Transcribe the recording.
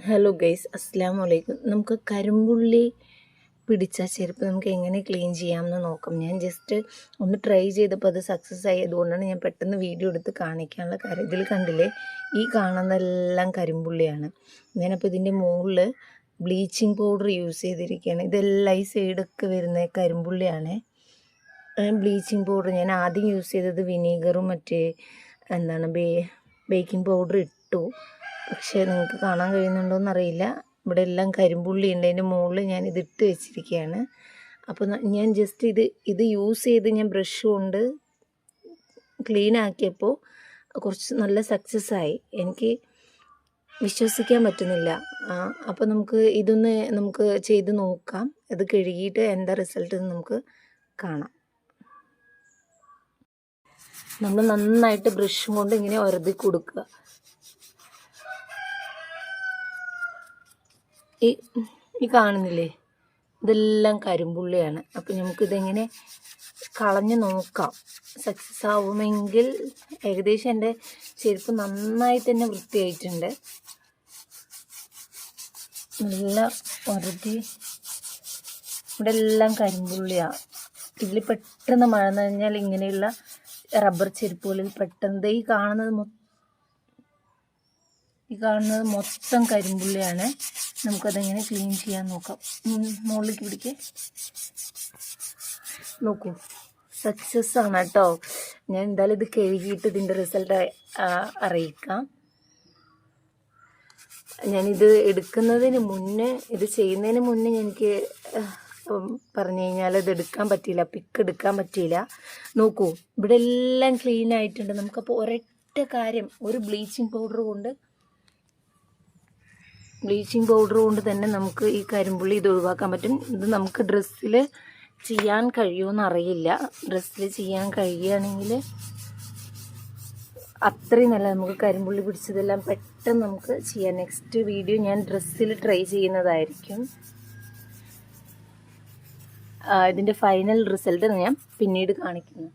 Hello guys, അസ്സലാമു അലൈക്കും. നമുക്ക് കരിമ്പുള്ളി പിടിച്ച ചെരുപ്പ് നമുക്ക് എങ്ങനെ ക്ലീൻ ചെയ്യാമെന്ന് നോക്കാം. ഞാൻ ജസ്റ്റ് ഒന്ന് ട്രൈ ചെയ്തപ്പോൾ അത് സക്സസ് ആയി. അതുകൊണ്ടാണ് ഞാൻ പെട്ടെന്ന് വീഡിയോ എടുത്ത് കാണിക്കാനുള്ള കാര്യം. ഇതിൽ കണ്ടില്ലേ, ഈ കാണുന്നതെല്ലാം കരിമ്പുള്ളിയാണ്. ഞാനപ്പോൾ ഇതിൻ്റെ മുകളിൽ ബ്ലീച്ചിങ് പൗഡർ യൂസ് ചെയ്തിരിക്കുകയാണ്. ഇതെല്ലാം ഈ സൈഡൊക്കെ വരുന്ന കരിമ്പുള്ളിയാണ്. ബ്ലീച്ചിങ് പൗഡർ ഞാൻ ആദ്യം യൂസ് ചെയ്തത് വിനീഗറും ബേക്കിംഗ് പൗഡർ ഇട്ടു. പക്ഷേ നിങ്ങൾക്ക് കാണാൻ കഴിയുന്നുണ്ടോയെന്നറിയില്ല. ഇവിടെ എല്ലാം കരിമ്പുള്ളി ഉണ്ട്. അതിൻ്റെ മുകളിൽ ഞാൻ ഇതിട്ട് വെച്ചിരിക്കുകയാണ്. അപ്പോൾ ഞാൻ ജസ്റ്റ് ഇത് യൂസ് ചെയ്ത് ഞാൻ ബ്രഷ് കൊണ്ട് ക്ലീൻ ആക്കിയപ്പോൾ കുറച്ച് നല്ല സക്സസ് ആയി. എനിക്ക് വിശ്വസിക്കാൻ പറ്റുന്നില്ല. അപ്പോൾ നമുക്ക് ചെയ്ത് നോക്കാം. അത് കഴുകിയിട്ട് എന്താ റിസൾട്ട് എന്ന് നമുക്ക് കാണാം. നമ്മൾ നന്നായിട്ട് ബ്രഷ് കൊണ്ട് ഇങ്ങനെ ഉരതി കൊടുക്കുക. ഈ കാണുന്നില്ലേ, ഇതെല്ലാം കരിമ്പുള്ളിയാണ്. അപ്പം നമുക്കിതെങ്ങനെ കളഞ്ഞ് നോക്കാം. സക്സസ് ആവുമെങ്കിൽ ഏകദേശം എൻ്റെ ചെരുപ്പ് നന്നായി തന്നെ വൃത്തിയായിട്ടുണ്ട്. നല്ല ഉരതി ഇവിടെ എല്ലാം കരിമ്പുള്ളിയാണ്. ഇതിൽ പെട്ടെന്ന് മഴ നനഞ്ഞാൽ ഇങ്ങനെയുള്ള റബ്ബർ ചെരുപ്പുകളിൽ പെട്ടെന്ന് ഈ കാണുന്നത് മൊത്തം കരിമ്പുള്ളിയാണ്. നമുക്കതെങ്ങനെ ക്ലീൻ ചെയ്യാൻ നോക്കാം. മുകളിലേക്ക് പിടിക്കേ, നോക്കൂ, സക്സസ് ആണ് കേട്ടോ. ഞാൻ എന്തായാലും ഇത് കഴുകിയിട്ട് ഇതിൻ്റെ റിസൾട്ട് അറിയിക്കാം. ഞാനിത് എടുക്കുന്നതിന് മുന്നേ, ഇത് ചെയ്യുന്നതിന് മുന്നേ എനിക്ക് പറഞ്ഞു കഴിഞ്ഞാൽ ഇത് എടുക്കാൻ പറ്റിയില്ല, പിക്ക് എടുക്കാൻ പറ്റിയില്ല. നോക്കൂ, ഇവിടെ എല്ലാം ക്ലീൻ ആയിട്ടുണ്ട്. നമുക്കപ്പോൾ ഒരൊറ്റ കാര്യം, ഒരു ബ്ലീച്ചിങ് പൗഡർ കൊണ്ട് തന്നെ നമുക്ക് ഈ കരിമ്പുള്ളി ഇത് ഒഴിവാക്കാൻ പറ്റും. ഇത് നമുക്ക് ഡ്രസ്സിൽ ചെയ്യാൻ കഴിയുമെന്ന് അറിയില്ല. ഡ്രസ്സിൽ ചെയ്യാൻ കഴിയുകയാണെങ്കിൽ അത്രയും നല്ല. നമുക്ക് കരിമ്പുള്ളി പിടിച്ചതെല്ലാം പെട്ടെന്ന് നമുക്ക് ചെയ്യാം. നെക്സ്റ്റ് വീഡിയോ ഞാൻ ഡ്രസ്സിൽ ട്രൈ ചെയ്യുന്നതായിരിക്കും. ഇതിൻ്റെ ഫൈനൽ റിസൾട്ട് ഞാൻ പിന്നീട് കാണിക്കുന്നു.